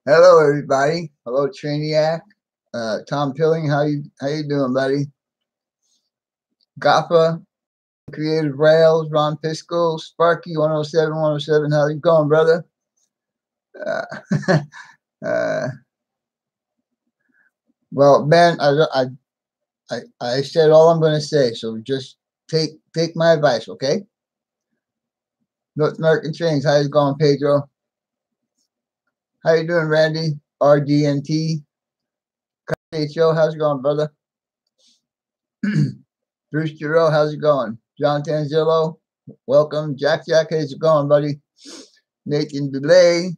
Hello, everybody. Hello, Trainiac. Tom Pilling, how you doing, buddy? Gaffa, Creative Rails, Ron Pisco, Sparky 107, 107. How you going, brother? Uh, well, Ben, I said all I'm going to say, so just take my advice, okay? North American Trains, how you going, Pedro? How you doing, Randy? RDNT. HO, how's it going, brother? Bruce Giroux, how's it going? John Tanzillo, welcome. Jack, how's it going, buddy? Nathan Belay,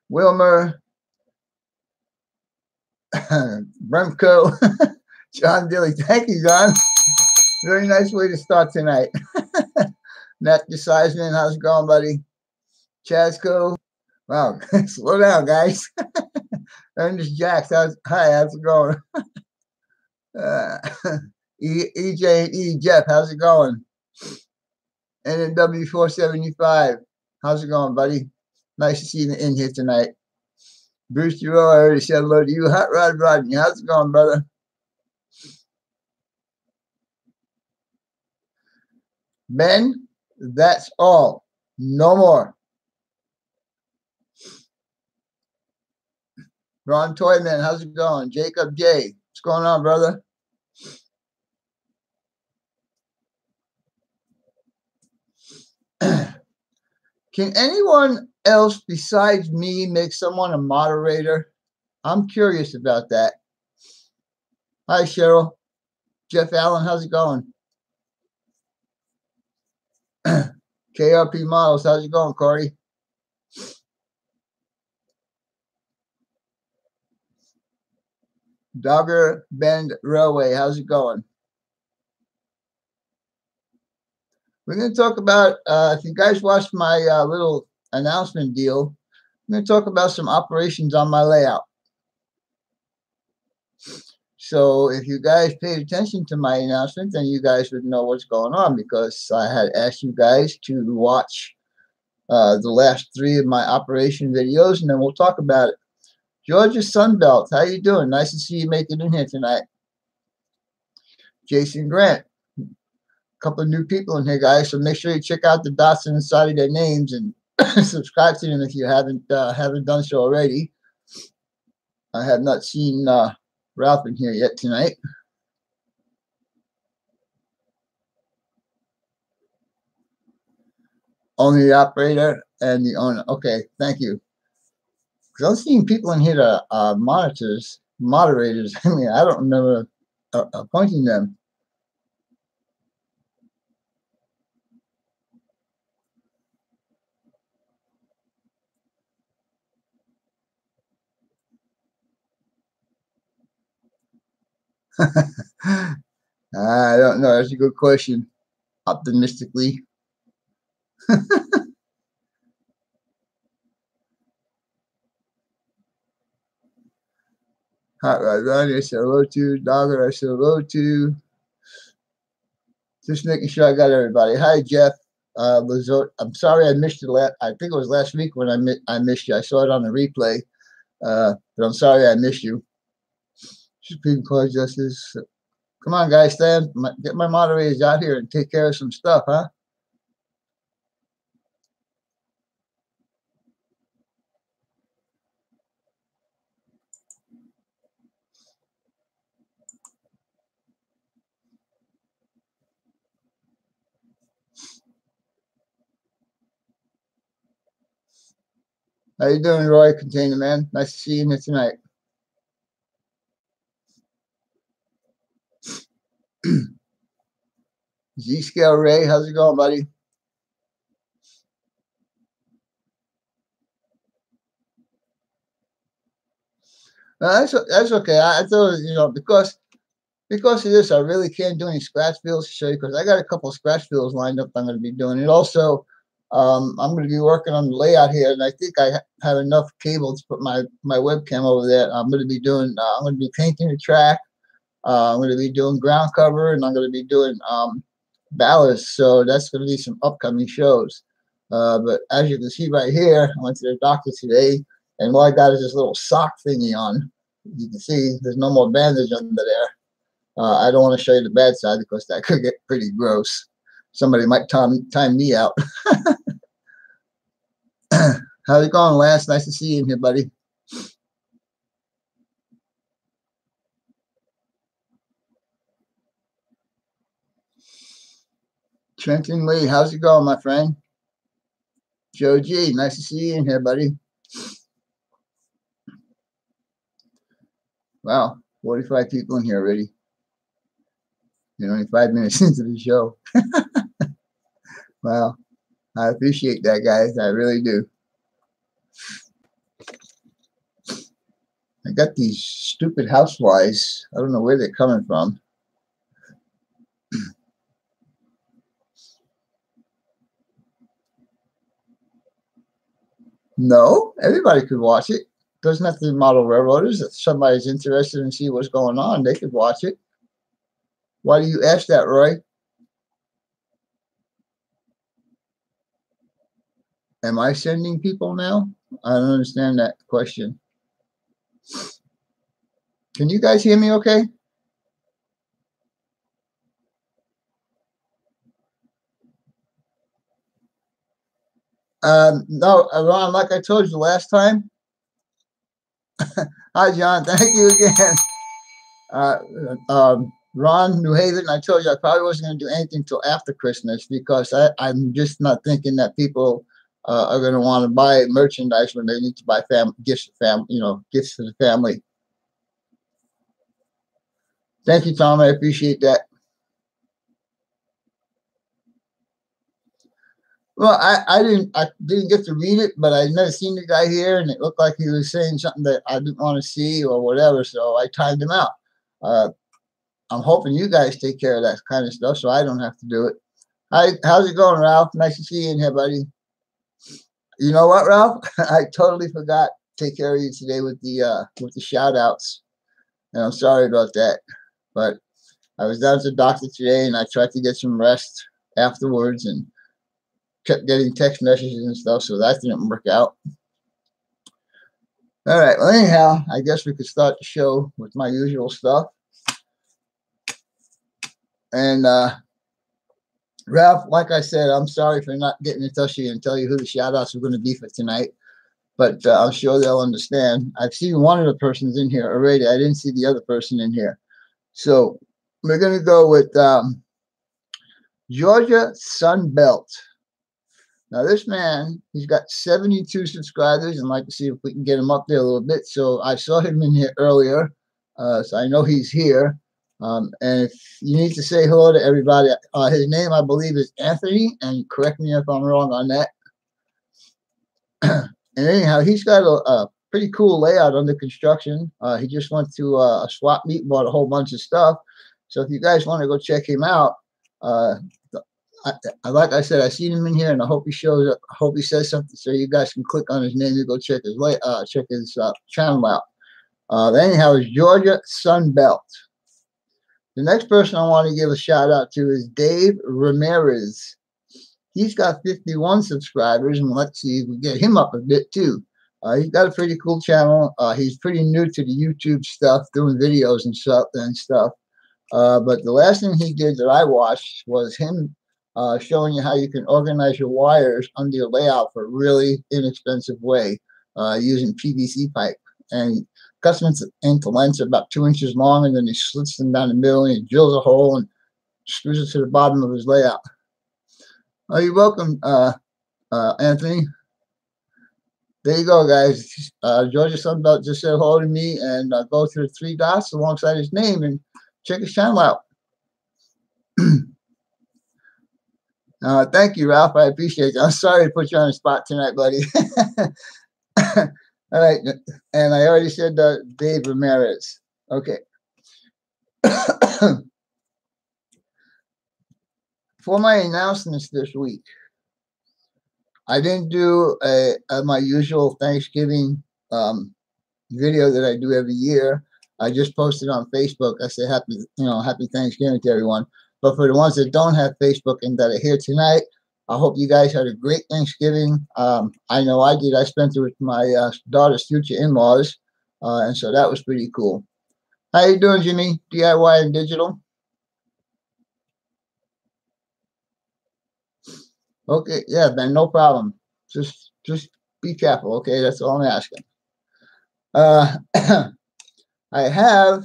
Wilmer, Bremco, John Dilly. Thank you, John. Very nice way to start tonight. Nat DeSizeman, how's it going, buddy? Chasco. Wow, slow down, guys. Ernest Jacks, how's it going? EJ Jeff, how's it going? NW 475, how's it going, buddy? Nice to see you in here tonight. Bruce Giroux, I already said hello to you. Hot Rod Rodney, how's it going, brother? Ben, that's all. No more. Ron Toyman, how's it going? Jacob J, what's going on, brother? Can anyone else besides me make someone a moderator? I'm curious about that. Hi, Cheryl. Jeff Allen, how's it going? KRP Models, how's it going, Corey? Dogger Bend Railway, how's it going? We're going to talk about, if you guys watched my little announcement deal, I'm going to talk about some operations on my layout. So if you guys paid attention to my announcement, then you guys would know what's going on, because I had asked you guys to watch the last 3 of my operation videos, and then we'll talk about it. Georgia Sunbelt, how you doing? Nice to see you make it in here tonight. Jason Grant. Couple of new people in here, guys, so make sure you check out the dots inside of their names and subscribe to them if you haven't done so already. I have not seen Ralph in here yet tonight. Only the operator and the owner. Okay, thank you. Because I'm seeing people in here that are moderators. I mean, I don't remember appointing them. I don't know. That's a good question. Optimistically. Hot Rod Ronnie, I said hello to. Dogger, I said hello to. Just making sure I got everybody. Hi, Jeff. I'm sorry I missed you. I think it was last week when I missed you. I saw it on the replay. But I'm sorry I missed you. Supreme Court Justice. Come on, guys, stand. Get my moderators out here and take care of some stuff, huh? How you doing, Roy Container Man? Nice to see you here tonight. Z-Scale Ray, how's it going, buddy? That's okay. I thought, because of this, I really can't do any scratch builds to show you, because I got a couple of scratch builds lined up I'm going to be doing. And also, I'm going to be working on the layout here, and I think I have enough cable to put my webcam over there. I'm going to be painting the track. I'm going to be doing ground cover, and I'm going to be doing ballast. So that's going to be some upcoming shows. But as you can see right here, I went to the doctor today, and what I got is this little sock thingy on. You can see there's no more bandage under there. I don't want to show you the bad side because that could get pretty gross. Somebody might time me out. How's it going, Lance? Nice to see you in here, buddy. Trenton Lee, how's it going, my friend? Joe G, nice to see you in here, buddy. Wow, 45 people in here already. You're only 5 minutes into the show. Wow, I appreciate that, guys. I really do. I got these stupid houseflies. I don't know where they're coming from. No, everybody could watch it. Doesn't have to be model railroaders. If somebody's interested in see what's going on, they could watch it. Why do you ask that, Roy? Am I sending people now? I don't understand that question. Can you guys hear me okay? No, Ron, like I told you last time. Hi, John. Thank you again. Ron, New Haven, I told you I probably wasn't going to do anything till after Christmas because I'm just not thinking that people are going to want to buy merchandise when they need to buy gifts for the family. Thank you, Tom. I appreciate that. Well, I didn't get to read it, but I'd never seen the guy here, and it looked like he was saying something that I didn't want to see or whatever, so I timed him out. I'm hoping you guys take care of that kind of stuff so I don't have to do it. How's it going, Ralph? Nice to see you in here, buddy. You know what, Ralph? I totally forgot to take care of you today with the shout outs. And I'm sorry about that. But I was down to the doctor today and I tried to get some rest afterwards and kept getting text messages and stuff, so that didn't work out. All right, well, anyhow, I guess we could start the show with my usual stuff. And Ralph, like I said, I'm sorry for not getting in touch with you and tell you who the shout outs are going to be for tonight, but I'm sure they'll understand. I've seen one of the persons in here already. I didn't see the other person in here. So we're going to go with Georgia Sunbelt. Now, this man, he's got 72 subscribers, and I'd like to see if we can get him up there a little bit. So I saw him in here earlier, so I know he's here. And if you need to say hello to everybody, his name, I believe, is Anthony, and correct me if I'm wrong on that. And anyhow, he's got a pretty cool layout under construction. He just went to a swap meet, bought a whole bunch of stuff. So if you guys want to go check him out, like I said, I seen him in here, and I hope he shows up. I hope he says something so you guys can click on his name to go check his channel out. Anyhow, it's Georgia Sunbelt. The next person I want to give a shout out to is Dave Ramirez. He's got 51 subscribers, and let's see if we get him up a bit too. He's got a pretty cool channel. He's pretty new to the YouTube stuff, doing videos and stuff. But the last thing he did that I watched was him showing you how you can organize your wires under your layout for a really inexpensive way using PVC pipe. And cuts them into lengths about 2 inches long, and then he slits them down the middle and he drills a hole and screws it to the bottom of his layout. Oh, you're welcome, Anthony. There you go, guys. Georgia Sunbelt just said hello to me, and go through the 3 dots alongside his name and check his channel out. Thank you, Ralph. I appreciate it. I'm sorry to put you on the spot tonight, buddy. All right, and I already said Dave Ramirez. Okay. For my announcements this week, I didn't do my usual Thanksgiving video that I do every year. I just posted on Facebook. I said happy Thanksgiving to everyone. But for the ones that don't have Facebook and that are here tonight, I hope you guys had a great Thanksgiving. I know I did. I spent it with my daughter's future in-laws, and so that was pretty cool. How you doing, Jimmy? DIY and digital? Okay, yeah, man, no problem. Just be careful, okay? That's all I'm asking. Uh, I have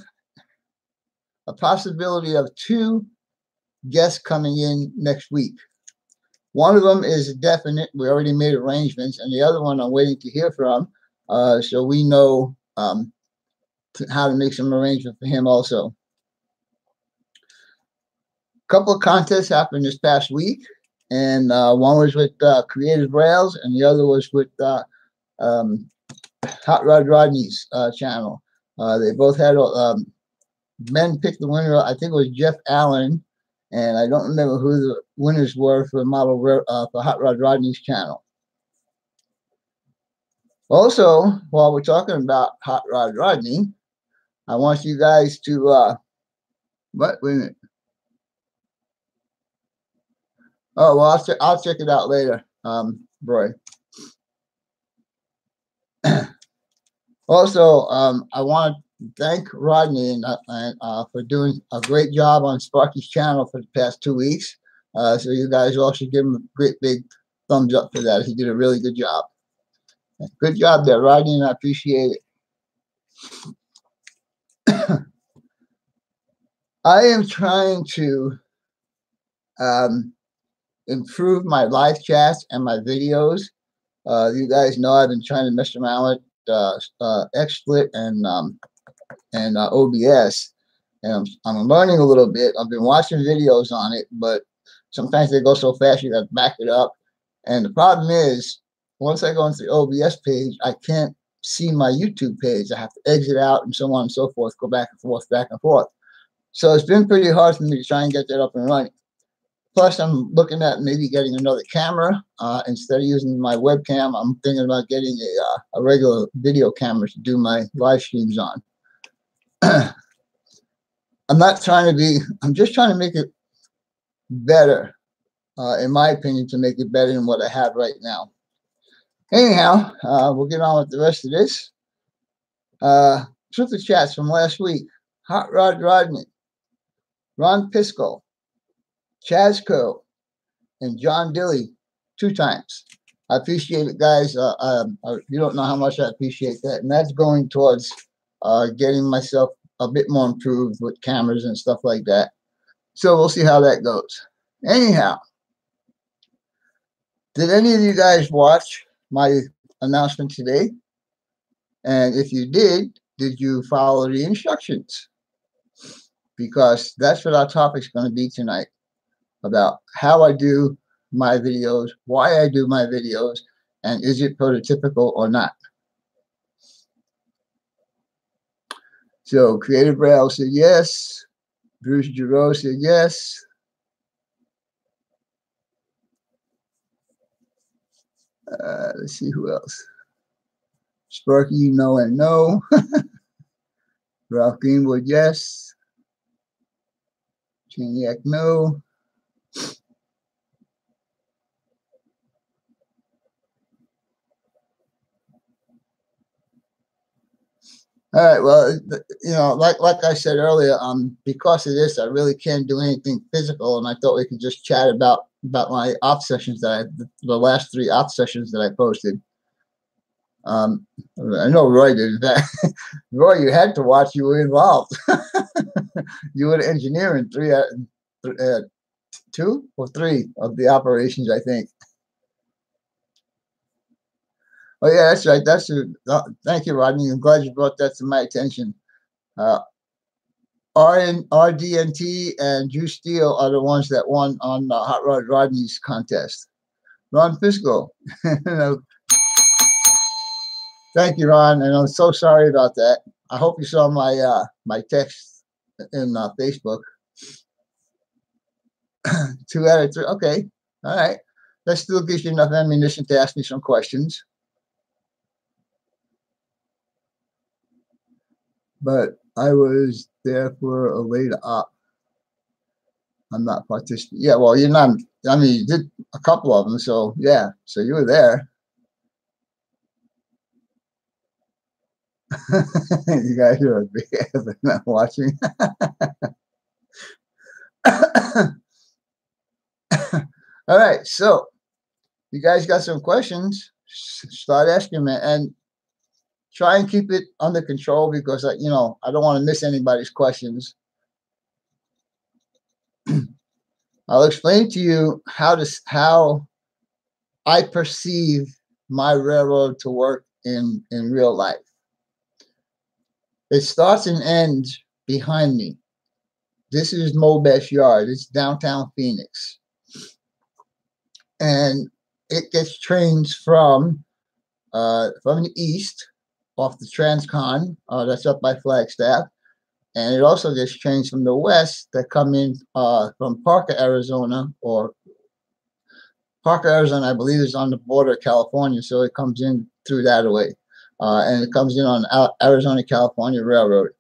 a possibility of 2 guests coming in next week. One of them is definite. We already made arrangements, and the other one I'm waiting to hear from. So we know how to make some arrangement for him also. A couple of contests happened this past week, and one was with Creative Rails, and the other was with um, Hot Rod Rodney's channel. They both had men picked the winner. I think it was Jeff Allen, and I don't remember who the winners were for for Hot Rod Rodney's channel. Also, while we're talking about Hot Rod Rodney, I want you guys to wait a minute. Oh well, I'll check it out later, Roy. Also, I want to thank Rodney for doing a great job on Sparky's channel for the past 2 weeks. So you guys all should give him a great big thumbs up for that. He did a really good job. Good job there, Rodney, and I appreciate it. I am trying to improve my live chats and my videos. You guys know I've been trying to mess around with XSplit and OBS, and I'm learning a little bit. I've been watching videos on it, but sometimes they go so fast you got to back it up. And the problem is, once I go into the OBS page, I can't see my YouTube page. I have to exit out and so on and so forth, go back and forth, back and forth. So it's been pretty hard for me to try and get that up and running. Plus, I'm looking at maybe getting another camera. Instead of using my webcam, I'm thinking about getting a regular video camera to do my live streams on. I'm not trying to be, I'm just trying to make it better, in my opinion, to make it better than what I have right now. Anyhow, we'll get on with the rest of this. Truth or chats from last week. Hot Rod Rodney, Ron Pisco, Chazco, and John Dilly 2 times. I appreciate it, guys. You don't know how much I appreciate that. And that's going towards getting myself a bit more improved with cameras and stuff like that. So we'll see how that goes. Anyhow, did any of you guys watch my announcement today? And if you did you follow the instructions? Because that's what our topic is going to be tonight, about how I do my videos, why I do my videos, and is it prototypical or not. So Creative Rails said yes. Bruce Giroux said yes. Let's see who else. Sparky, no and no. Ralph Greenwood, yes. Chaniac, no. All right. Well, you know, like I said earlier, because of this, I really can't do anything physical, and I thought we could just chat about my op sessions the last 3 op sessions that I posted. I know Roy did that. Roy, you had to watch. You were involved. You were the engineer in 2 or 3 of the operations, I think. Oh yeah, that's right. Thank you, Rodney. I'm glad you brought that to my attention. RDNT and Juice Steel are the ones that won on Hot Rod Rodney's contest. Ron Fisco. Thank you, Ron, and I'm so sorry about that. I hope you saw my my text in Facebook. 2 out of 3. Okay, all right. That still gives you enough ammunition to ask me some questions. But I was there for a later op. I'm not participating. Yeah, well, you're not. I mean, you did a couple of them, so yeah. So you were there. You guys are not watching. All right, so you guys got some questions? Start asking me, and try and keep it under control because I don't want to miss anybody's questions. I'll explain to you how I perceive my railroad to work in real life. It starts and ends behind me. This is Mobest Yard. It's downtown Phoenix. And it gets trains from the east off the Transcon, that's up by Flagstaff. And it also gets trains from the west that come in from Parker, Arizona, or Parker, Arizona, I believe, is on the border of California. So it comes in through that way. And it comes in on Arizona, California Railroad.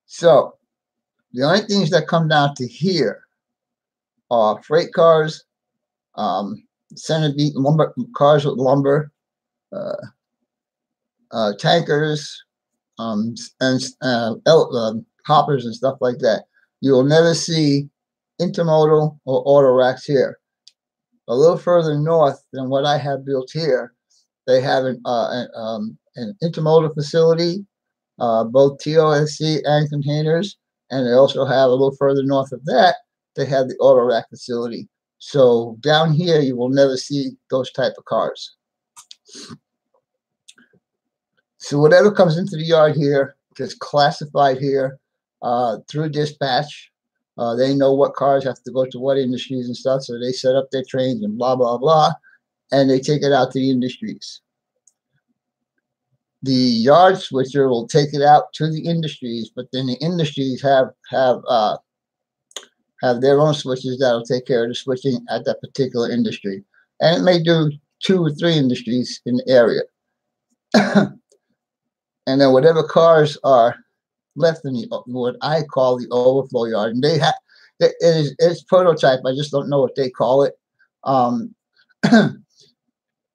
So the only things that come down to here are freight cars, center beat lumber cars with lumber, tankers, and hoppers and stuff like that. You will never see intermodal or auto racks here. A little further north than what I have built here, they have an intermodal facility, both TOSC and containers, and they also have a little further north of that, they have the auto rack facility. So down here, you will never see those type of cars. So whatever comes into the yard here gets classified here through dispatch. They know what cars have to go to what industries and stuff, so they set up their trains and blah, blah, blah, and they take it out to the industries. The yard switcher will take it out to the industries, but then the industries have their own switches that'll take care of the switching at that particular industry. And it may do 2 or 3 industries in the area. And then whatever cars are left in what I call the overflow yard, and it's prototype. I just don't know what they call it.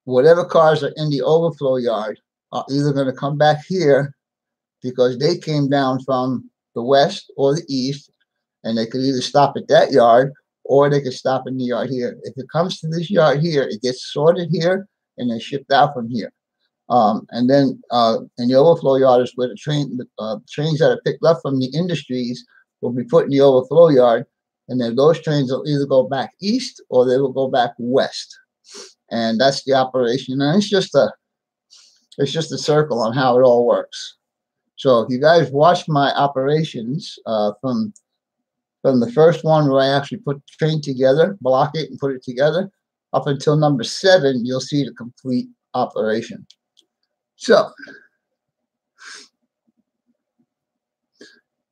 Whatever cars are in the overflow yard are either going to come back here because they came down from the west or the east, and they could either stop at that yard or they could stop in the yard here. If it comes to this yard here, it gets sorted here and then shipped out from here. And then in the overflow yard is where the trains that are picked up from the industries will be put in the overflow yard, and then those trains will either go back east or they will go back west. And that's the operation. And it's just a circle on how it all works. So if you guys watch my operations from the first one where I actually put the train together, block it and put it together, up until number 7, you'll see the complete operation. So,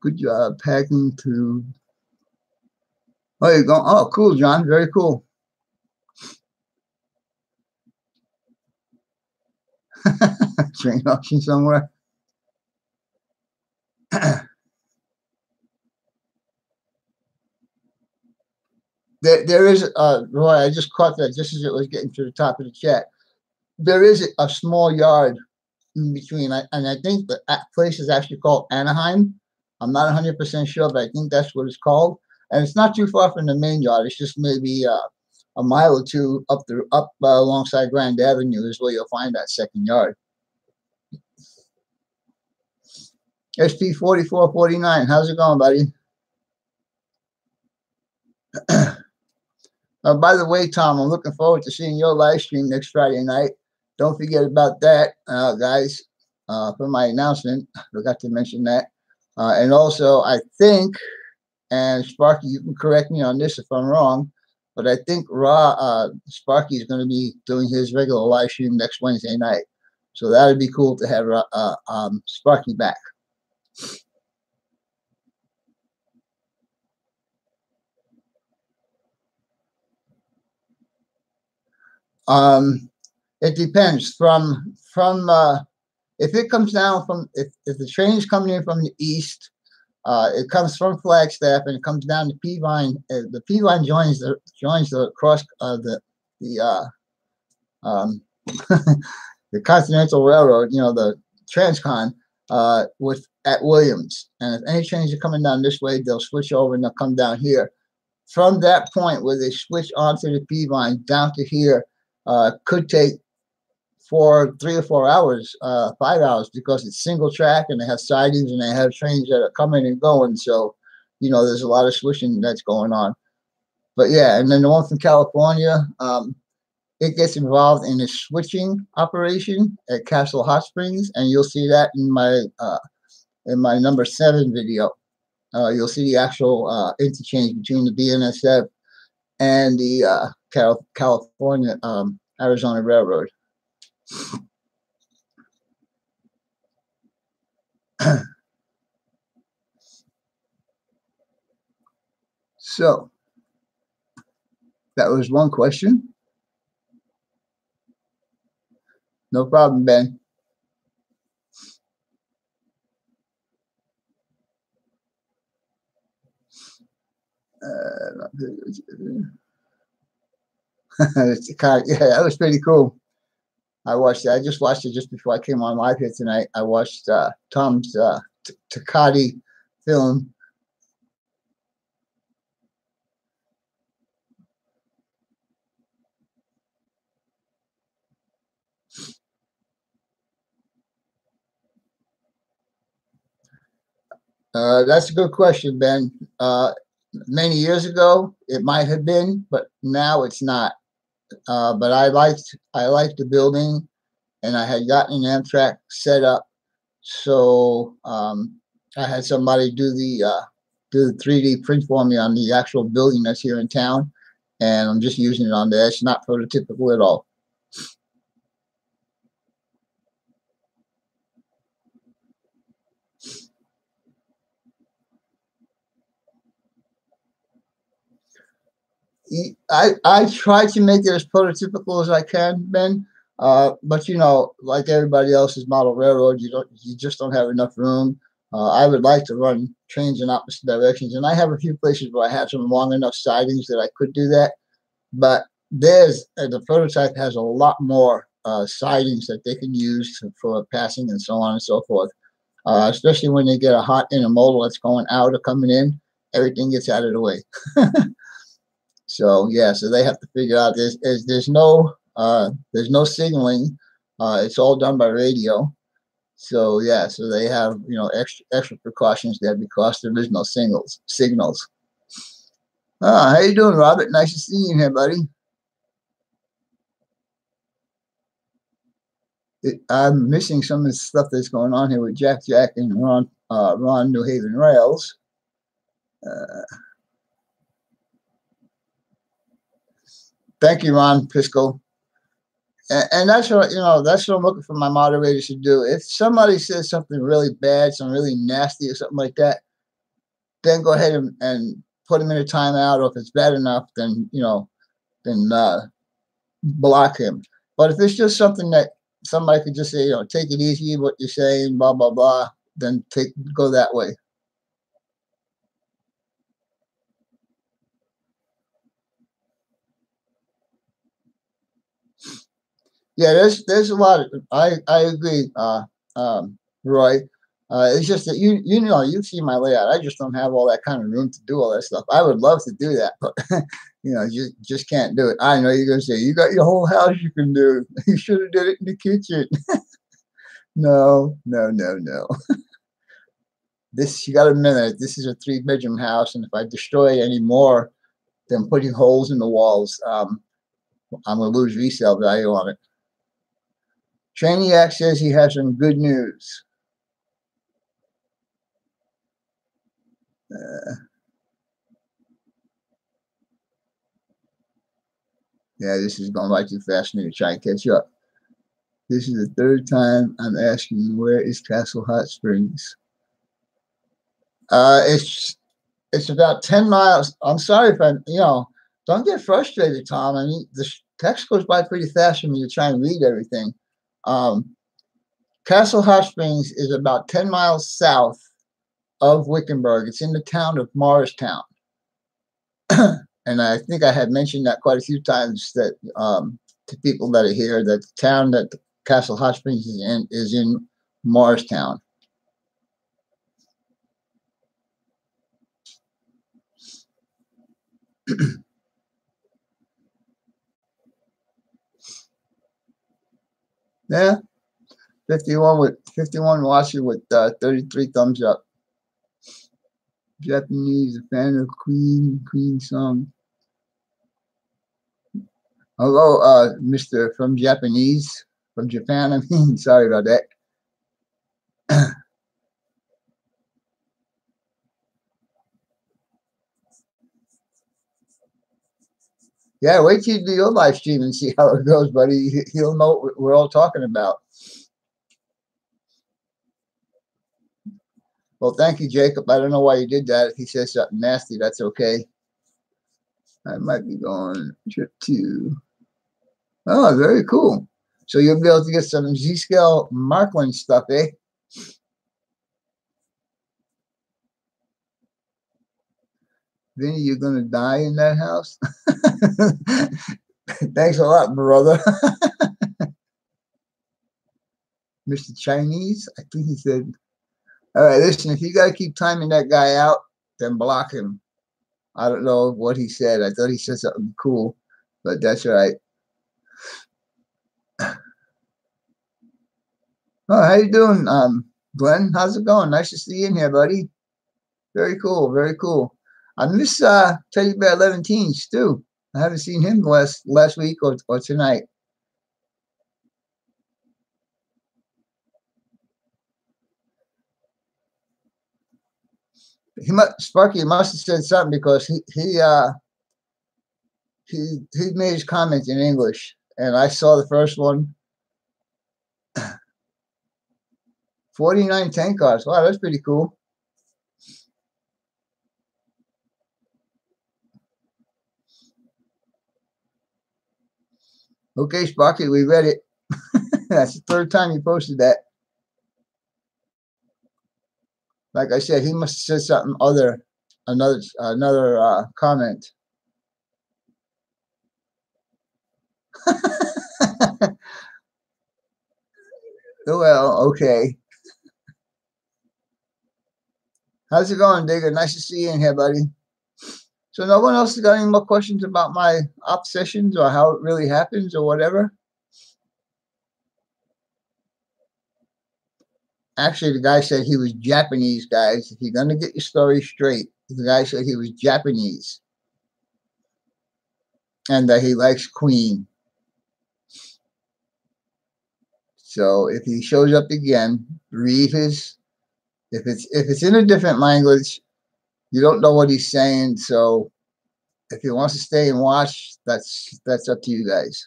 good job packing to. Oh, you're going. Oh, cool, John. Very cool. Train auction somewhere. There is, Roy, I just caught that just as it was getting to the top of the chat. There is a small yard in between, and I think the place is actually called Anaheim. I'm not 100% sure, but I think that's what it's called. And it's not too far from the main yard. It's just maybe a mile or two up alongside Grand Avenue is where you'll find that second yard. SP 4449, how's it going, buddy? By the way, Tom, I'm looking forward to seeing your live stream next Friday night. Don't forget about that, guys, for my announcement. I forgot to mention that. And also, I think, and Sparky, you can correct me on this if I'm wrong, but I think Sparky is going to be doing his regular live stream next Wednesday night. So that would be cool to have Sparky back. It depends. From if it comes down from if the train is coming in from the east, it comes from Flagstaff and it comes down to Peavine. The Peavine joins the cross the the Continental Railroad, you know, the Transcon, with at Williams. And if any trains are coming down this way, they'll switch over and they'll come down here. From that point where they switch onto the Peavine down to here, could take 3 or 4 hours, 5 hours, because it's single track and they have sidings and they have trains that are coming and going. So, you know, there's a lot of switching that's going on. But yeah, and then the one from California, it gets involved in the switching operation at Castle Hot Springs, and you'll see that in my number 7 video. You'll see the actual interchange between the BNSF and the California Arizona Railroad. So that was one question. No problem, Ben. Yeah, that was pretty cool. I watched it. I just watched it just before I came on live here tonight. I watched Tom's Takati film. That's a good question, Ben. Many years ago, it might have been, but now it's not. But I liked the building, and I had gotten an Amtrak set up, so I had somebody do the 3D print for me on the actual building that's here in town, and I'm just using it on there. It's not prototypical at all. I try to make it as prototypical as I can, Ben. But you know, like everybody else's model railroad, you just don't have enough room. I would like to run trains in opposite directions, and I have a few places where I have some long enough sidings that I could do that. But the prototype has a lot more sidings that they can use for passing and so on and so forth. Especially when they get a hot intermodal that's going out or coming in, everything gets out of the way. So yeah, so they have to figure out there's no signaling. It's all done by radio. So yeah, so they have, you know, extra precautions there because there is no signals. How you doing, Robert? Nice to see you here, buddy. I'm missing some of the stuff that's going on here with Jack and Ron New Haven Rails. Thank you, Ron Pisco. And that's what, you know, that's what I'm looking for my moderators to do. If somebody says something really bad, something really nasty or something like that, then go ahead and put them in a timeout. Or if it's bad enough, then, you know, then block him. But if it's just something that somebody could just say, you know, take it easy, what you're saying, blah, blah, blah, then go that way. Yeah, there's a lot of, I agree, Roy. It's just that you know, you see my layout. I just don't have all that kind of room to do all that stuff. I would love to do that, but you know, you just can't do it. I know you're gonna say you got your whole house you can do. You should have did it in the kitchen. No. This, you got to remember, this is a 3-bedroom house, and if I destroy any more than putting holes in the walls, I'm gonna lose resale value on it. Trainiac says he has some good news. Yeah, this is going by too fast for me to try and catch up. This is the 3rd time I'm asking, where is Castle Hot Springs? It's about 10 miles. I'm sorry if you know, don't get frustrated, Tom. I mean, the text goes by pretty fast for me to try and read everything. Castle Hot Springs is about 10 miles south of Wickenburg. It's in the town of Morristown. And I think I had mentioned that quite a few times that to people that are here, that the town that Castle Hot Springs is in Morristown. Yeah, 51 watching with 33 thumbs up. Japanese, a fan of Queen song. Hello, Mr. from Japan. I mean, sorry about that. Yeah, wait till you do your live stream and see how it goes, buddy. He'll know what we're all talking about. Well, thank you, Jacob. I don't know why you did that. If he says something nasty, that's okay. I might be going trip to. Oh, very cool. So you'll be able to get some Z-scale Markland stuff, eh? Vinny, you're going to die in that house? Thanks a lot, brother. Mr. Chinese, I think he said. All right, listen, if you got to keep timing that guy out, then block him. I don't know what he said. I thought he said something cool, but that's right. Oh, how you doing, Glenn? How's it going? Nice to see you in here, buddy. Very cool, very cool. I miss Teddy Bear 11 Teens too. I haven't seen him last week or tonight. Sparky must have said something because he made his comments in English, and I saw the first one. 49 tank cars. Wow, that's pretty cool. Okay, Sparky, we read it. That's the third time you posted that. Like I said, he must have said something another comment. Well, okay. How's it going, Digger? Nice to see you in here, buddy. So no one else has got any more questions about my op sessions or how it really happens or whatever? Actually, the guy said he was Japanese, guys. If you're going to get your story straight, the guy said he was Japanese and that he likes Queen. So if he shows up again, read his. If it's in a different language, you don't know what he's saying. So if he wants to stay and watch, that's up to you guys.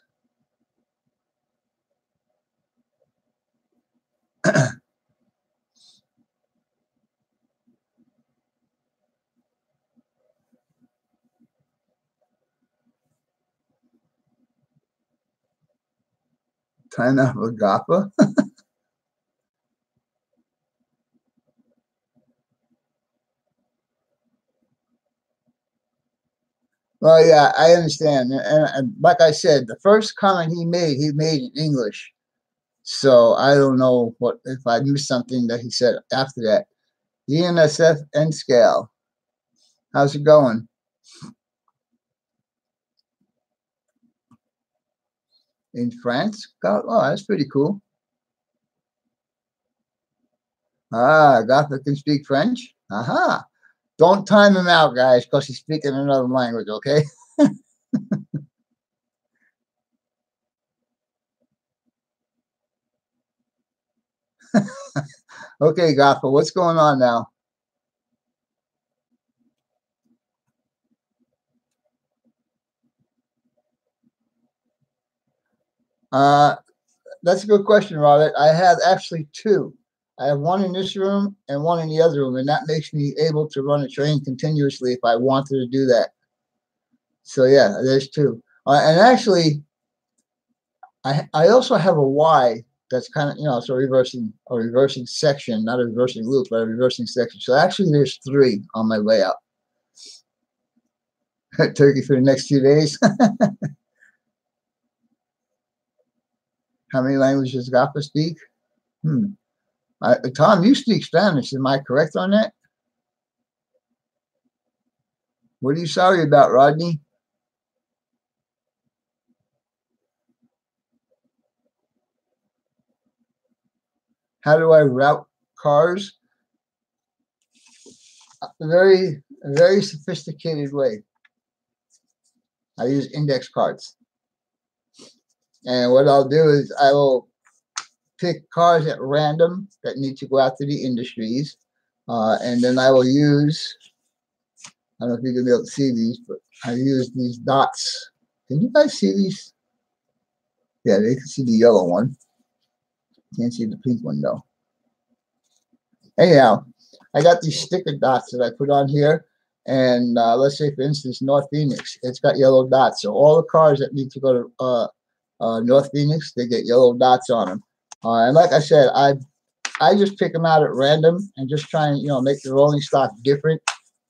Time out for GAPA. Well, yeah, I understand. And like I said, the first comment he made in English. So I don't know what if I missed something that he said after that. ENSF and scale. How's it going? In France? Oh, that's pretty cool. Ah, Gotha can speak French? Aha. Don't time him out, guys, because he's speaking another language, okay? Okay, Gotha, what's going on now? That's a good question, Robert. I have actually two. I have one in this room and one in the other room, and that makes me able to run a train continuously if I wanted to do that. So yeah, there's two. And actually, I also have a Y that's kind of, it's a reversing section, not a reversing loop, but a reversing section. So actually there's 3 on my layout. Turkey for the next 2 days. How many languages Gapa speak? Tom, you speak Spanish. Am I correct on that? What are you sorry about, Rodney? How do I route cars? A very sophisticated way. I use index cards. And what I'll do is I will pick cars at random that need to go out to the industries. And then I will use, I don't know if you're going to be able to see these, but I use these dots. Can you guys see these? Yeah, they can see the yellow one. Can't see the pink one, though. Anyhow, I got these sticker dots that I put on here. And let's say, for instance, North Phoenix, it's got yellow dots. So all the cars that need to go to North Phoenix, they get yellow dots on them. And like I said, I just pick them out at random and just try and, make the rolling stock different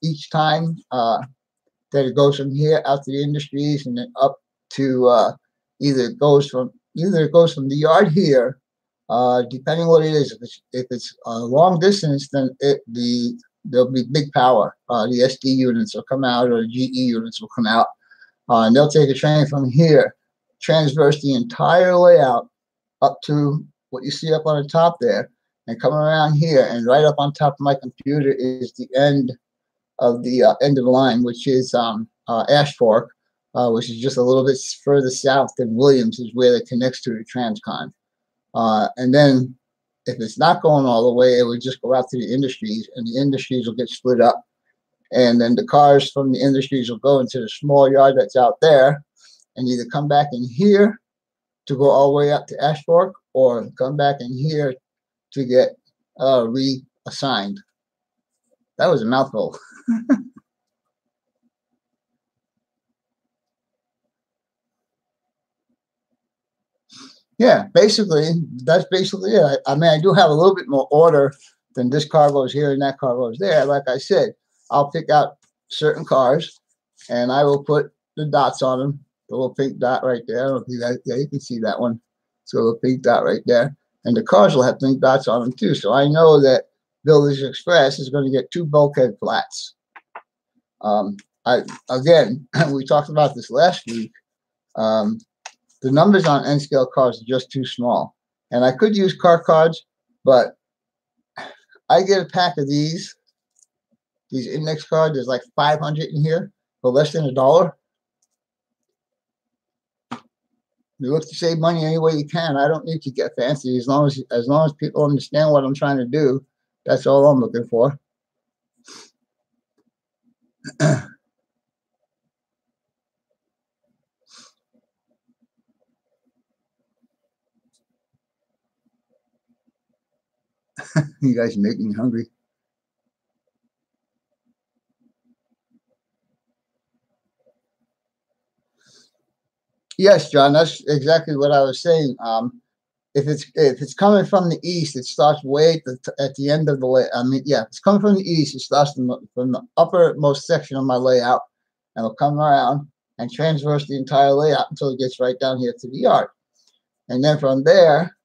each time that it goes from here out to the industries and then up to either it goes from the yard here, depending what it is. If it's a long distance, then there'll be big power. The SD units will come out, or the GE units will come out, and they'll take a train from here, transverse the entire layout up to what you see up on the top there, and come around here, and right up on top of my computer is the end of the line, which is Ash Fork, which is just a little bit further south than Williams, is where it connects to the Transcon. And then if it's not going all the way, it would just go out to the industries, and the industries will get split up. And then the cars from the industries will go into the small yard that's out there and either come back in here to go all the way up to Ash Fork, or come back in here to get reassigned. That was a mouthful. Yeah, basically, that's basically it. I mean, I do have a little bit more order than this car goes here and that car goes there. Like I said, I'll pick out certain cars and I will put the dots on them. The little pink dot right there. I don't know if you guys, yeah, you can see that one. So a little pink dot right there. And the cars will have pink dots on them too. So I know that Builders Express is going to get 2 bulkhead flats. Again, we talked about this last week. The numbers on N-scale cars are just too small. And I could use car cards, but I get a pack of these index cards. There's like 500 in here for less than $1. You look to save money any way you can. I don't need to get fancy. As long as people understand what I'm trying to do, that's all I'm looking for. You guys make me hungry. Yes, John, that's exactly what I was saying. If it's coming from the east, it starts way at the end of the layout. I mean, yeah, if it's coming from the east, it starts from the uppermost section of my layout, and it'll come around and transverse the entire layout until it gets right down here to the yard. And then from there,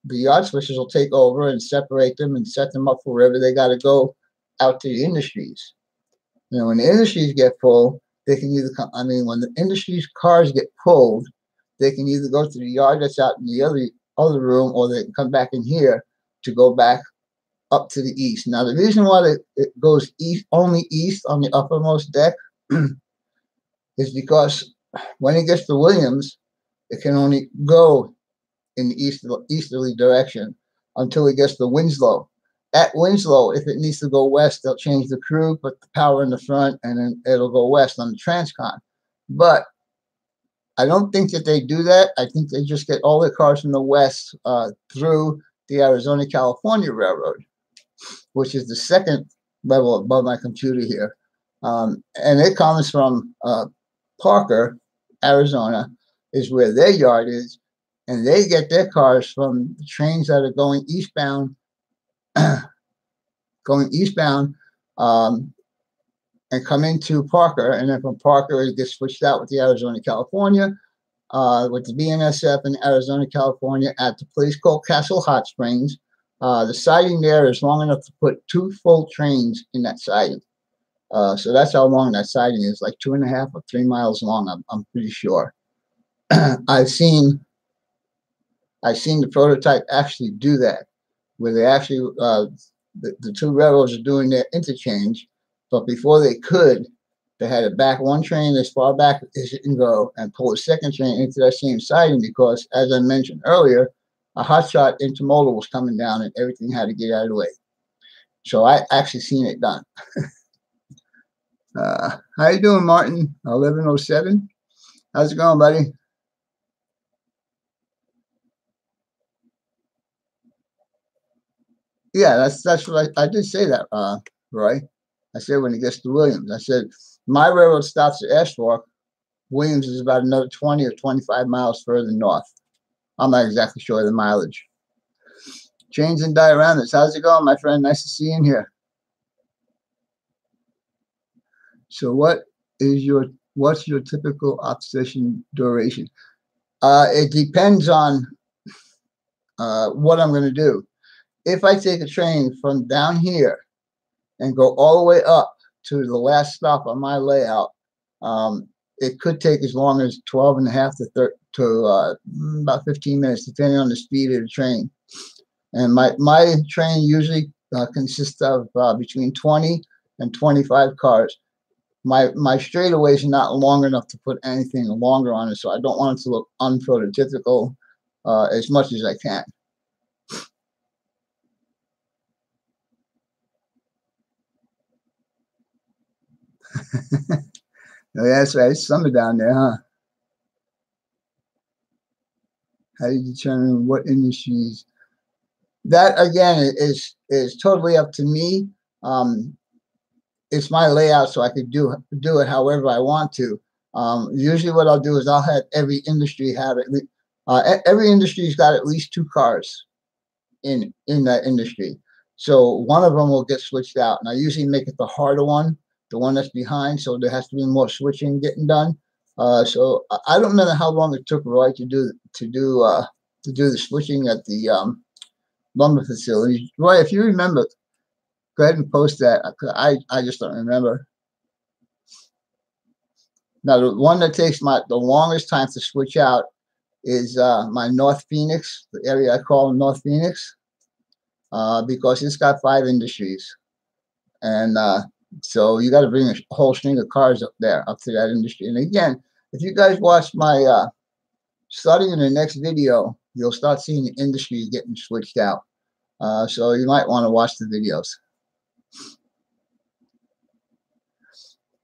the yard switchers will take over and separate them and set them up for wherever they got to go out to the industries. You know, when the industries get full, they can either come, I mean, when the industry's cars get pulled, they can either go to the yard that's out in the other room, or they can come back in here to go back up to the east. Now, the reason why it goes east, only east on the uppermost deck is because when it gets to Williams, it can only go in the easterly direction until it gets to Winslow. At Winslow, if it needs to go west, they'll change the crew, put the power in the front, and then it'll go west on the Transcon. But I don't think that they do that. I think they just get all the cars from the west through the Arizona-California Railroad, which is the second level above my computer here. And it comes from Parker, Arizona, is where their yard is. and they get their cars from the trains that are going eastbound, going eastbound, and come into Parker, and then from Parker it gets switched out with the Arizona, California, with the BNSF in Arizona, California at the place called Castle Hot Springs. The siding there is long enough to put 2 full trains in that siding. So that's how long that siding is, like 2.5 or 3 miles long. I'm pretty sure. I've seen the prototype actually do that, where they actually the 2 railroads are doing their interchange, but before they could, they had to back one train as far back as it can go and pull a second train into that same siding because, as I mentioned earlier, a hotshot intermodal was coming down and everything had to get out of the way. So I actually seen it done. How you doing, Martin? 1107. How's it going, buddy? Yeah, that's what I did say that, Roy. I said when it gets to Williams, I said my railroad stops at Ashfork. Williams is about another 20 or 25 miles further north. I'm not exactly sure of the mileage. Chains and dioramas. How's it going, my friend? Nice to see you in here. So what's your typical obsession duration? It depends on what I'm going to do. If I take a train from down here and go all the way up to the last stop on my layout, it could take as long as 12.5 to about 15 minutes, depending on the speed of the train. And my train usually consists of between 20 and 25 cars. My straightaways are not long enough to put anything longer on it, so I don't want it to look unprototypical as much as I can. Oh, yeah, that's right. It's summer down there, huh? How do you determine what industries? That again is totally up to me. It's my layout, so I could do it however I want to. Usually, what I'll do is I'll have every industry have at least every industry's got at least 2 cars in that industry. So one of them will get switched out, and I usually make it the harder one, the one that's behind. So there has to be more switching getting done. So I don't know how long it took Roy to do the switching at the lumber facility. Roy, if you remember, go ahead and post that. I just don't remember. Now the one that takes the longest time to switch out is my North Phoenix, the area I call North Phoenix, because it's got 5 industries, and so you got to bring a whole string of cars up there, up to that industry. And again, if you guys watch my starting in the next video, you'll start seeing the industries getting switched out. So you might want to watch the videos.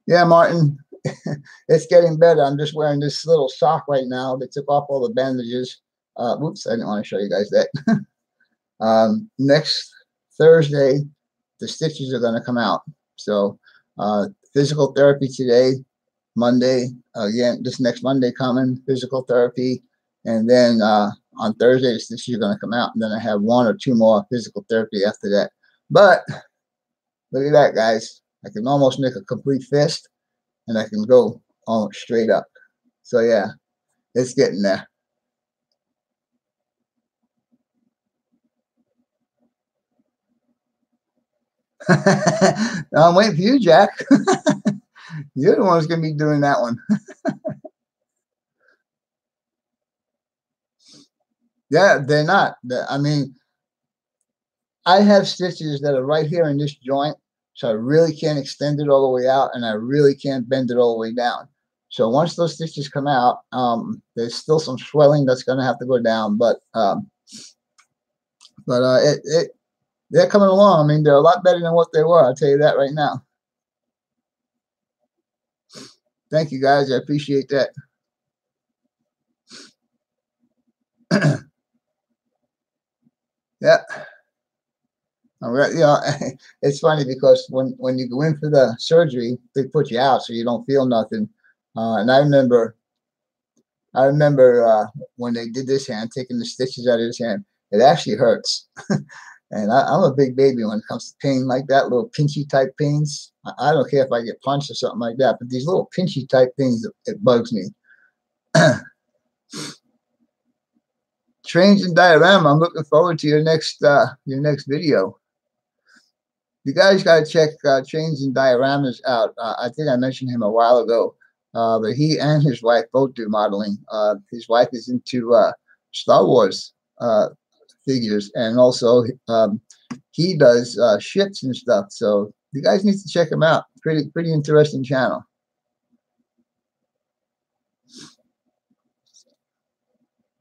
Yeah, Martin, it's getting better. I'm just wearing this little sock right now. They took off all the bandages. Whoops, I didn't want to show you guys that. Next Thursday, the stitches are going to come out. So physical therapy today, Monday, again, this next Monday coming, physical therapy. And then on Thursday, the stitches are going to come out. And then I have 1 or 2 more physical therapy after that. But look at that, guys. I can almost make a complete fist, and I can go all straight up. So yeah, it's getting there. I'm waiting for you, Jack. You're the one who's going to be doing that one. Yeah, they're not. I mean, I have stitches that are right here in this joint, so I really can't extend it all the way out, and I really can't bend it all the way down. So once those stitches come out, there's still some swelling that's going to have to go down, but they're coming along. I mean, they're a lot better than what they were. I'll tell you that right now. Thank you, guys. I appreciate that. Yeah. All right. You know, it's funny because when you go in for the surgery, they put you out so you don't feel nothing. And I remember I remember when they did this hand, taking the stitches out of his hand, it actually hurts. And I'm a big baby when it comes to pain like that, little pinchy type pains. I don't care if I get punched or something like that, but these little pinchy type things, it bugs me. Trains and diorama. I'm looking forward to your next video. You guys got to check Trains and Dioramas out. I think I mentioned him a while ago, but he and his wife both do modeling. His wife is into Star Wars figures, and also he does ships and stuff. So you guys need to check him out. Pretty interesting channel.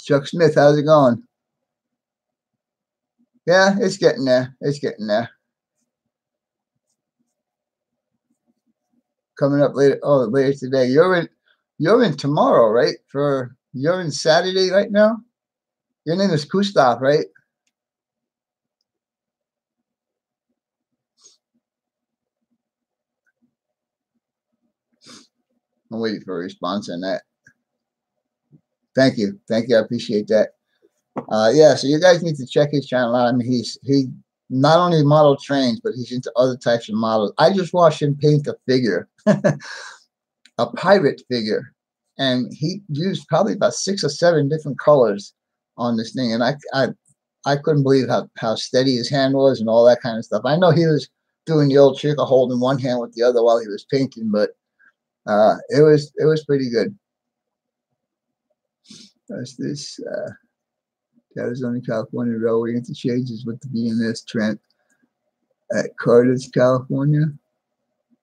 Chuck Smith, how's it going? Yeah, it's getting there. It's getting there. Coming up later. Oh, later today. You're in tomorrow, right? You're in Saturday right now. Your name is Gustav, right? I'm waiting for a response on that. Thank you. Thank you. I appreciate that. Yeah, so you guys need to check his channel out. I mean, he not only model trains, but he's into other types of models. I just watched him paint a figure, a pirate figure, and he used probably about 6 or 7 different colors on this thing. And I couldn't believe how steady his hand was and all that kind of stuff. I know he was doing the old trick of holding one hand with the other while he was painting, but it was pretty good. That's this Arizona, California railway interchanges with the BNS Trent at Carthage, California.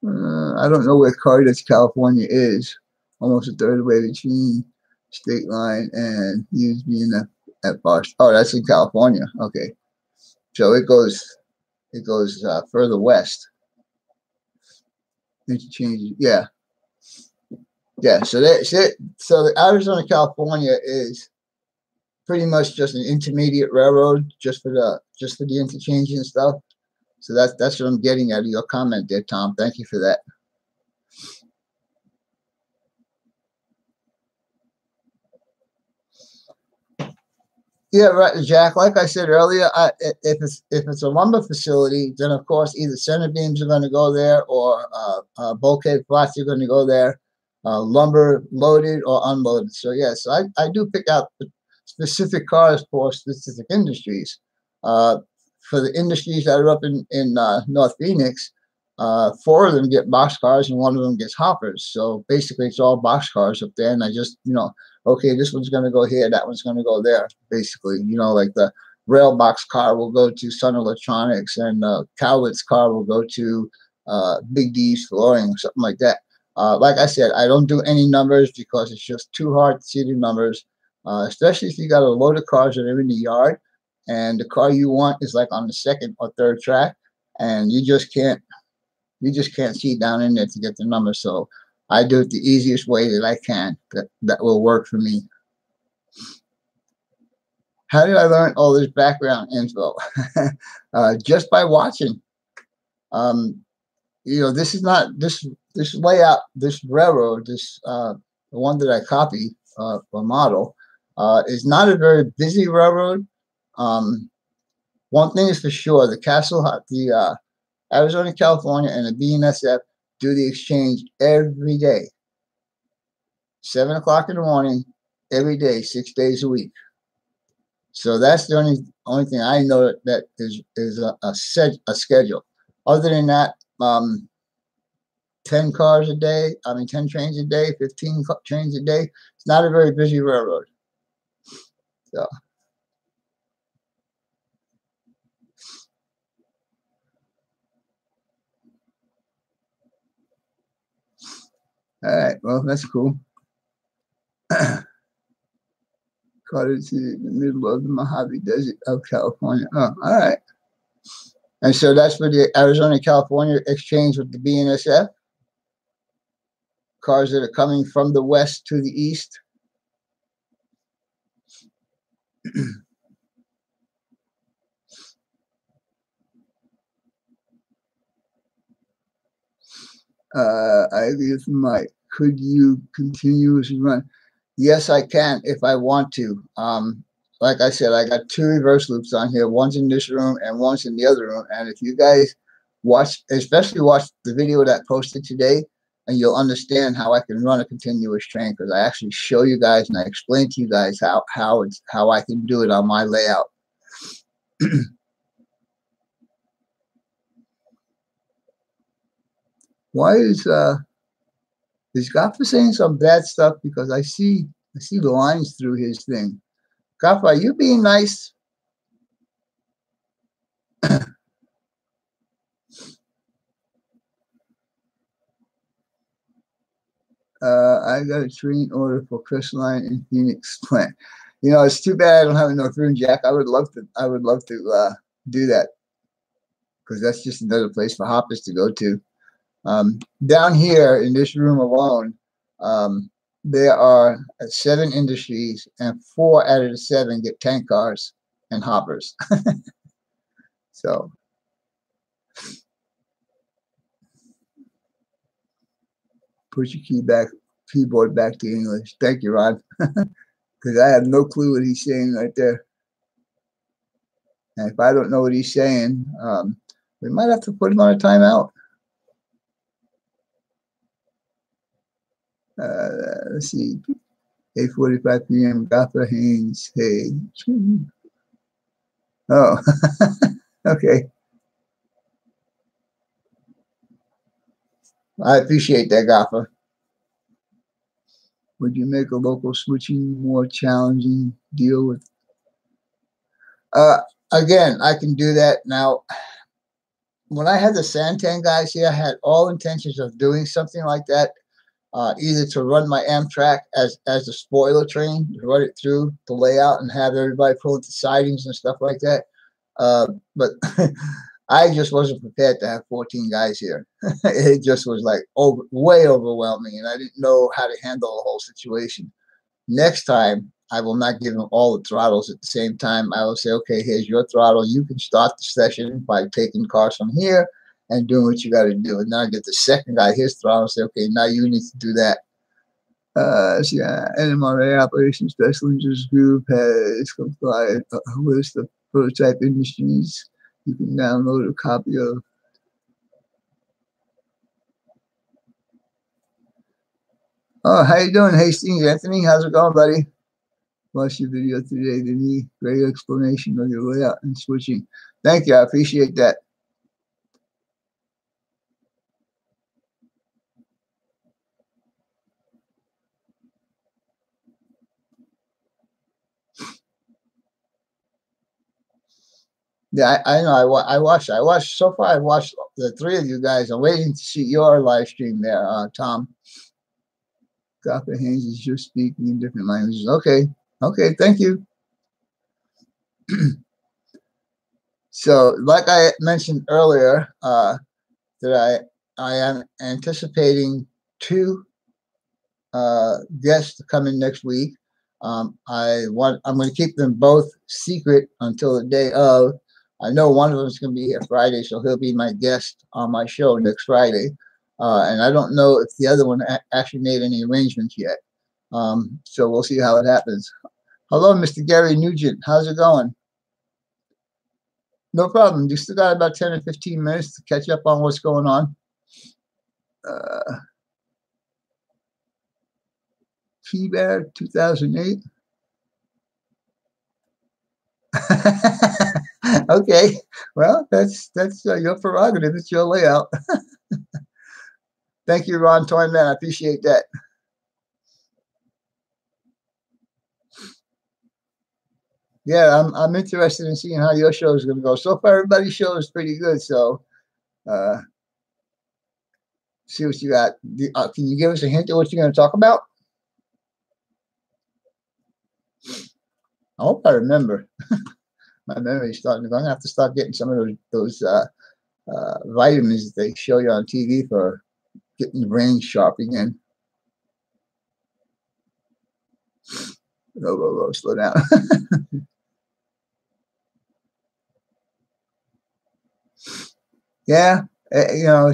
I don't know where Carthage, California is. Almost a third of the way between state line and USBNF at Boston. Oh, that's in California. Okay, so it goes further west. Interchanges, yeah. So that's it. So the Arizona, California is pretty much just an intermediate railroad, just for the interchange and stuff. So that's what I'm getting out of your comment there, Tom. Thank you for that. Yeah, right, Jack. Like I said earlier, if it's a lumber facility, then of course either center beams are going to go there, or bulkhead flats are going to go there, lumber loaded or unloaded. So yes, I do pick out specific cars for specific industries. For the industries that are up in North Phoenix, 4 of them get box cars and 1 of them gets hoppers. So basically, it's all box cars up there, and I just okay, this one's going to go here, that one's going to go there. Basically, like the rail box car will go to Sun Electronics, and Cowlitz car will go to Big D's Flooring or something like that. Like I said, I don't do any numbers because it's just too hard to see the numbers, especially if you got a load of cars that are in the yard, and the car you want is like on the 2nd or 3rd track, and you just can't see down in there to get the numbers. So I do it the easiest way that I can. That will work for me. How did I learn all this background info? Just by watching. This is not this layout, this railroad, the one that I copy for model, is not a very busy railroad. One thing is for sure: the Arizona, California, and the BNSF do the exchange every day, 7 o'clock in the morning, every day, 6 days a week. So that's the only thing I know that is a schedule. Other than that, 10 cars a day. 10 trains a day, 15 trains a day. It's not a very busy railroad. So. All right, well, that's cool. Carthage is in the middle of the Mojave Desert of California. Oh, all right. And so that's for the Arizona, California exchange with the BNSF. Cars that are coming from the west to the east. I agree with Mike. Could you continuously run? Yes, I can if I want to. Like I said, I got two reverse loops on here. One's in this room and one's in the other room. And if you guys watch, especially watch the video that I posted today, and you'll understand how I can run a continuous train, because I actually show you guys and I explain to you guys how I can do it on my layout. Why is Gaffer saying some bad stuff? Because I see the lines through his thing. Gaffer, are you being nice? I got a train order for Crestline in Phoenix plant. You know, it's too bad I don't have enough room, Jack. I would love to. I would love to do that, because that's just another place for hoppers to go to. Down here in this room alone, there are 7 industries, and 4 out of the 7 get tank cars and hoppers. So put your keyboard back to English. Thank you, Ron. Because I have no clue what he's saying right there. And if I don't know what he's saying, we might have to put him on a timeout. Let's see. 8:45 p.m. Gotha Haynes. Hey. Oh, okay. I appreciate that, Gotha. Would you make a local switching more challenging deal with? Again, I can do that. Now, when I had the Santan guys here, I had all intentions of doing something like that, either to run my Amtrak as a spoiler train, to run it through the layout and have everybody pull into sidings and stuff like that. But I just wasn't prepared to have 14 guys here. It just was like way overwhelming, and I didn't know how to handle the whole situation. Next time, I will not give them all the throttles at the same time. I will say, okay, here's your throttle. You can start the session by taking cars from here and doing what you got to do. And then I get the second guy his throttle and say, okay, now you need to do that. Yeah, NMRA Operations Special Interest Group has compiled a list of prototype industries. You can download a copy of. Oh, how you doing, Hastings? Anthony, how's it going, buddy? Watch your video today, Denny. Great explanation of your layout and switching. Thank you. I appreciate that. Yeah, I know. I watched. So far, I watched the 3 of you guys. I'm waiting to see your live stream there, Tom. Dr. Haynes is just speaking in different languages. Okay. Okay. Thank you. So, like I mentioned earlier, that I am anticipating 2 guests to come in next week. I'm going to keep them both secret until the day of. I know one of them is going to be here Friday, so he'll be my guest on my show next Friday. And I don't know if the other one actually made any arrangements yet. So we'll see how it happens. Hello, Mr. Gary Nugent. How's it going? No problem. You still got about 10 or 15 minutes to catch up on what's going on. Keybear 2008. Okay, well, that's your prerogative. It's your layout. Thank you, Ron Toyman. I appreciate that. Yeah, I'm interested in seeing how your show is going to go. So far, everybody's show is pretty good. So, see what you got. Can you give us a hint of what you're going to talk about? I hope I remember. My memory's starting. I'm going to have to start getting some of those vitamins that they show you on TV for getting the brain sharp again. Whoa, slow down. Yeah, you know,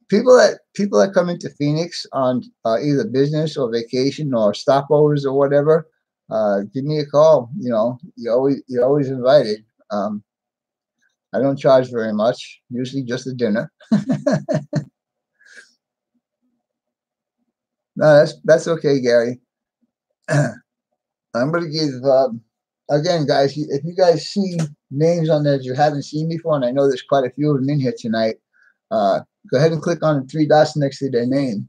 people people that come into Phoenix on either business or vacation or stopovers or whatever, give me a call. You know, you're always invited. I don't charge very much, usually just a dinner. No, that's okay, Gary. I'm gonna give again, guys. If you guys see names on there that you haven't seen before, and I know there's quite a few of them in here tonight, go ahead and click on the three dots next to their name,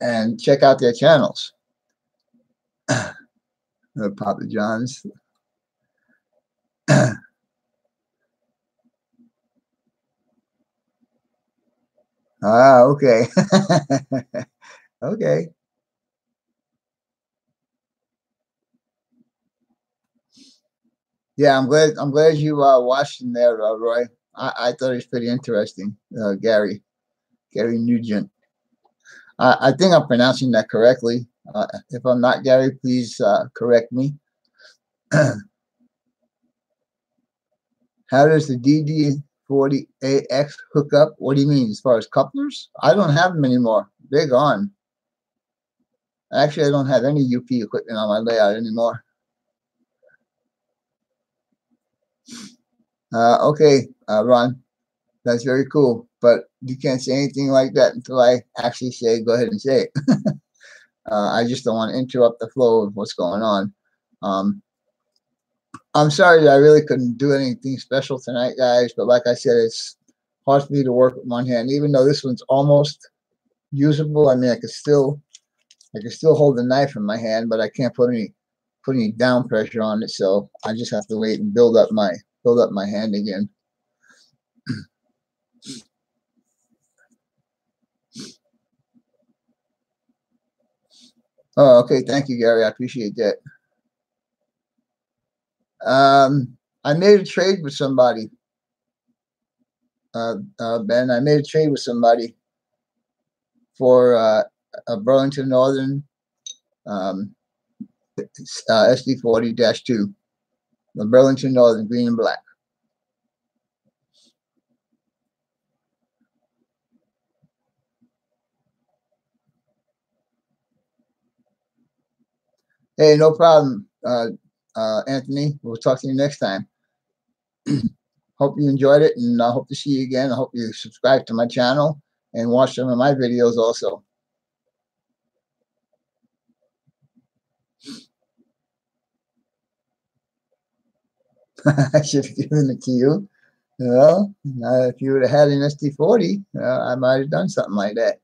and check out their channels. Papa John's. Ah, okay. Okay. Yeah, I'm glad you watched in there, Roy. I thought it was pretty interesting. Gary Nugent. I think I'm pronouncing that correctly. If I'm not, Gary, please correct me. How does the DD40AX hook up? What do you mean, as far as couplers? I don't have them anymore. They're gone. Actually, I don't have any UP equipment on my layout anymore. Okay, Ron, that's very cool. But you can't say anything like that until I actually say, go ahead and say it. I just don't want to interrupt the flow of what's going on. I'm sorry that I really couldn't do anything special tonight, guys. But like I said, it's hard for me to work with one hand, even though this one's almost usable. I mean, I can still hold the knife in my hand, but I can't put any down pressure on it. So I just have to wait and build up my hand again. Oh, okay. Thank you, Gary. I appreciate that. I made a trade with somebody. Ben, I made a trade with somebody for a Burlington Northern SD40-2, the Burlington Northern green and black. Hey, no problem, Anthony. We'll talk to you next time. Hope you enjoyed it, and I hope to see you again. I hope you subscribe to my channel and watch some of my videos also. I should have given it to you. Well, if you would have had an SD40, I might have done something like that.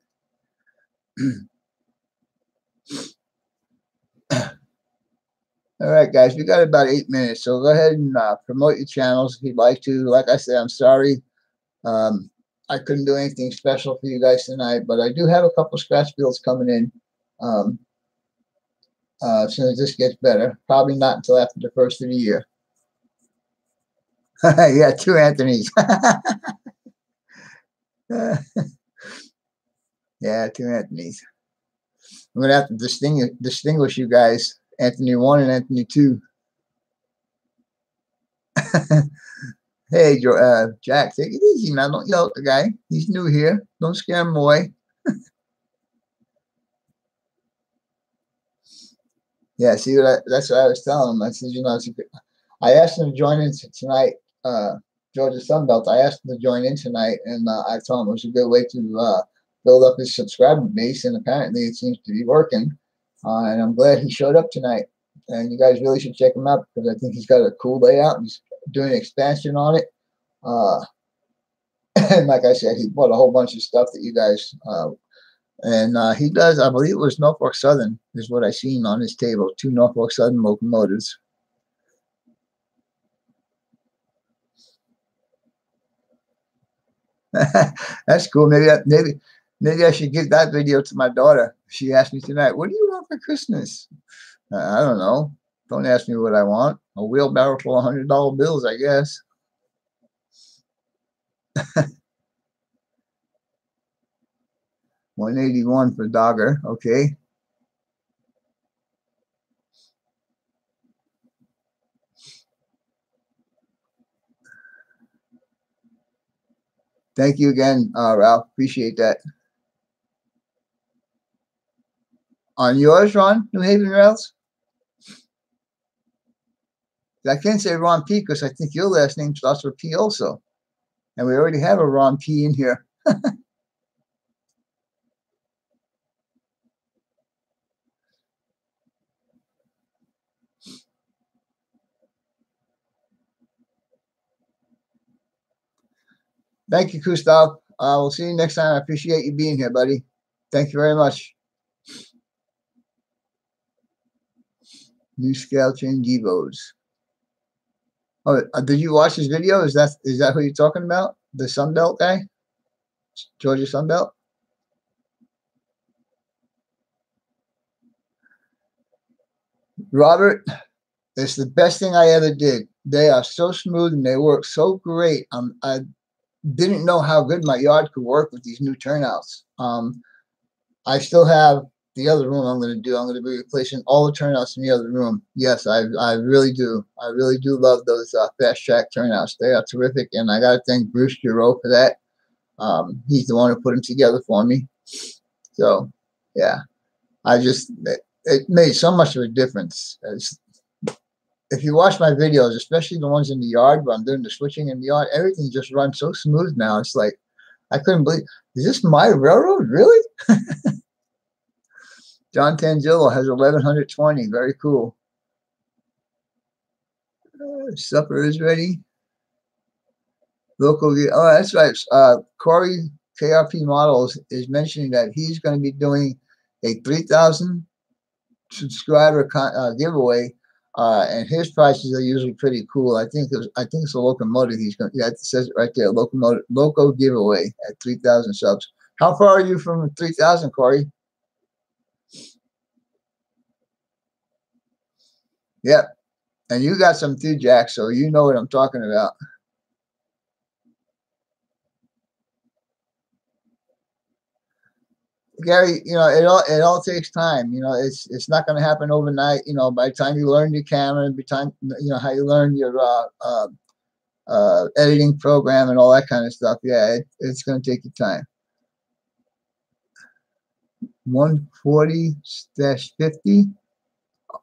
All right, guys, we got about 8 minutes, so go ahead and promote your channels if you'd like to. Like I said, I'm sorry I couldn't do anything special for you guys tonight, but I do have a couple scratch builds coming in as soon as this gets better. Probably not until after the first of the year. Yeah, two Anthonys. Yeah, two Anthonys. I'm gonna have to distinguish you guys, Anthony 1 and Anthony 2. Hey, Jack, take it easy now. Don't yell at the guy. He's new here. Don't scare him away. Yeah, see, that's what I was telling him. I said, I asked him to join in tonight, Georgia Sunbelt. I asked him to join in tonight, and I told him it was a good way to build up his subscriber base, and apparently it seems to be working. And I'm glad he showed up tonight. And you guys really should check him out because I think he's got a cool layout. He's doing expansion on it. And like I said, he bought a whole bunch of stuff that you guys and he does, I believe it was Norfolk Southern is what I seen on his table, 2 Norfolk Southern locomotives. That's cool. Maybe I should give that video to my daughter. She asked me tonight, what do you want for Christmas? I don't know. Don't ask me what I want. A wheelbarrow full of $100 bills, I guess. 181 for Dogger. Okay. Thank you again, Ralph. Appreciate that. On yours, Ron, New Haven Rails? I can't say Ron P because I think your last name starts with P also. And we already have a Ron P in here. Thank you, Gustav. We'll see you next time. I appreciate you being here, buddy. Thank you very much. New scale chain Devos. Oh, did you watch his video? Is that who you're talking about? The Sunbelt guy? Georgia Sunbelt? Robert, it's the best thing I ever did. They are so smooth and they work so great. I didn't know how good my yard could work with these new turnouts. I still have the other room I'm going to do. I'm going to be replacing all the turnouts in the other room. Yes, I really do. I really do love those fast track turnouts. They are terrific. And I got to thank Bruce Giroux for that. He's the one who put them together for me. So, yeah, it made so much of a difference. If you watch my videos, especially the ones in the yard where I'm doing the switching in the yard, everything just runs so smooth now. It's like, I couldn't believe, is this my railroad? Really? John Tangillo has 1120. Very cool. Supper is ready. Local. Oh, that's right. Corey KRP Models is mentioning that he's going to be doing a 3,000 subscriber giveaway, and his prices are usually pretty cool. I think it's a locomotive. He's going. Yeah, it says it right there. Loco giveaway at 3,000 subs. How far are you from 3,000, Corey? Yep. And you got some too, Jack, so you know what I'm talking about. Gary, it all takes time. It's not going to happen overnight. By the time you learn your camera, by the time how you learn your editing program and all that kind of stuff. Yeah, it's going to take you time. 140-50.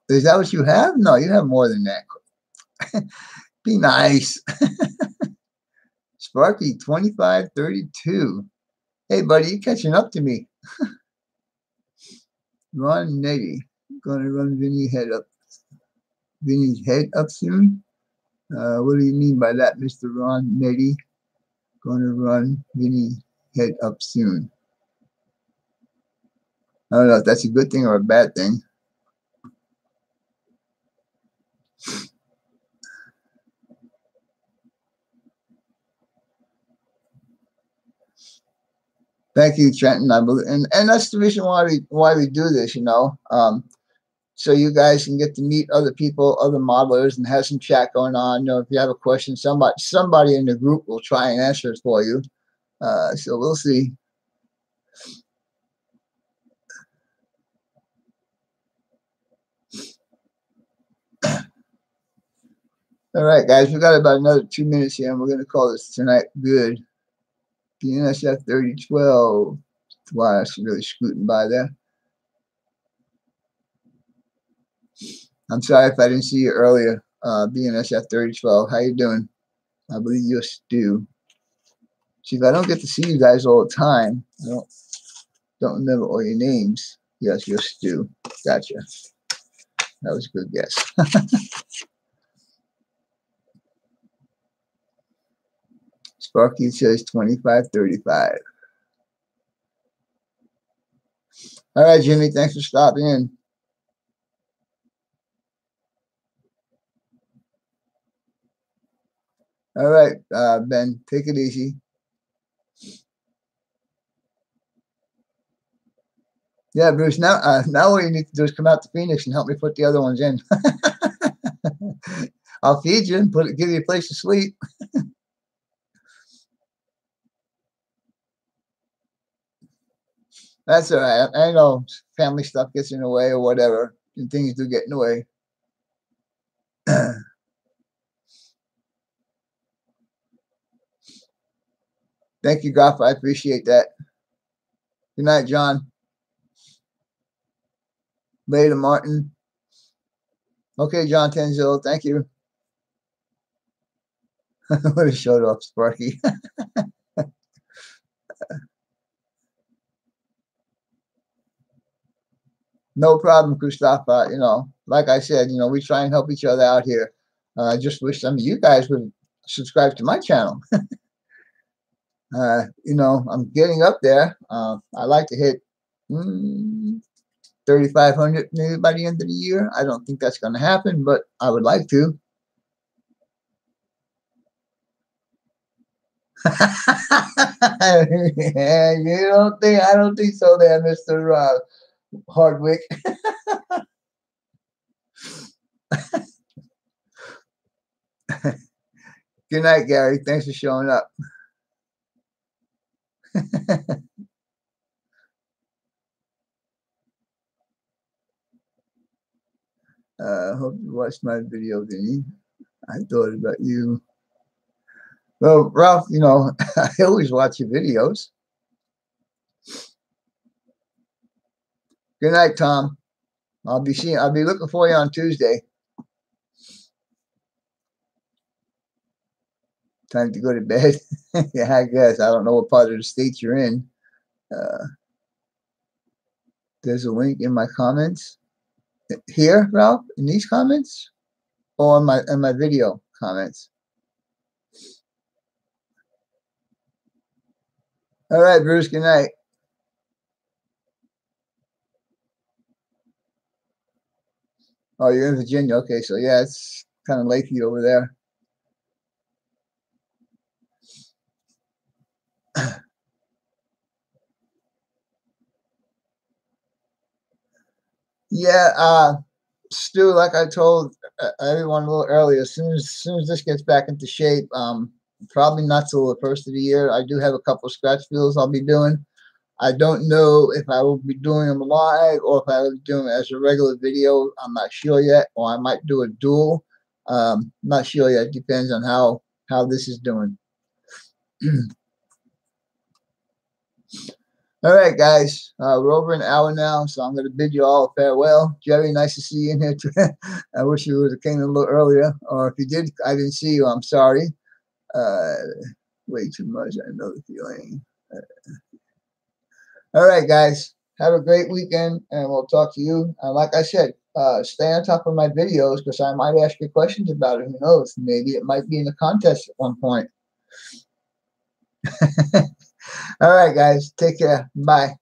Is that what you have? No, you have more than that. Be nice. Sparky 2532. Hey, buddy, you catching up to me. Ron Nettie. Gonna run Vinny's head up soon. What do you mean by that, Mr. Ron Nettie? Gonna run Vinny's head up soon. I don't know if that's a good thing or a bad thing. Thank you, Trenton. I believe, and that's the reason why we do this. So you guys can get to meet other people, other modelers, and have some chat going on. If you have a question, somebody in the group will try and answer it for you. So we'll see. All right, guys, we got about another 2 minutes here, and we're going to call this tonight good. BNSF 3012. Wow, that's really scooting by there. I'm sorry if I didn't see you earlier. BNSF 3012. How you doing? I believe you're Stu. See, if I don't get to see you guys all the time, I don't remember all your names. Yes, you're Stu. Gotcha. That was a good guess. Sparky says 2535. All right, Jimmy. Thanks for stopping in. All right, Ben. Take it easy. Yeah, Bruce. Now what you need to do is come out to Phoenix and help me put the other ones in. I'll feed you and give you a place to sleep. That's all right. I know family stuff gets in the way or whatever, and things do get in the way. Thank you, Goff. I appreciate that. Good night, John. Later, Martin. Okay, John Tenzil. Thank you. What a showed off, Sparky. No problem, Christopher. You know, like I said, you know, we try and help each other out here. I just wish some of you guys would subscribe to my channel. You know, I'm getting up there. I like to hit 3,500 maybe by the end of the year. I don't think that's going to happen, but I would like to. Yeah, you don't think? I don't think so, there, Mr. Hardwick. Good night, Gary. Thanks for showing up. Hope you watched my video, Vinny. I thought about you. Well, Ralph, you know, I always watch your videos. Good night, Tom. I'll be looking for you on Tuesday. Time to go to bed. Yeah, I guess. I don't know what part of the state you're in. There's a link in my comments. Here, Ralph, in these comments? Or in my video comments? All right, Bruce, good night. Oh, you're in Virginia. Okay, so yeah, it's kind of late for you over there. Yeah, Stu, like I told everyone a little earlier, as soon as this gets back into shape, probably not till the first of the year. I do have a couple of scratch fields I'll be doing. I don't know if I will be doing them live or if I will be doing it as a regular video. I'm not sure yet, or I might do a duel. Not sure yet. It depends on how this is doing. All right, guys. We're over an hour now, so I'm going to bid you all farewell. Jerry, nice to see you in here too. I wish you would have came a little earlier, or if you did, I didn't see you. I'm sorry. Way too much. I know the feeling. All right, guys. Have a great weekend, and we'll talk to you. Like I said, stay on top of my videos because I might ask you questions about it. Who knows? Maybe it might be in the contest at one point. All right, guys. Take care. Bye.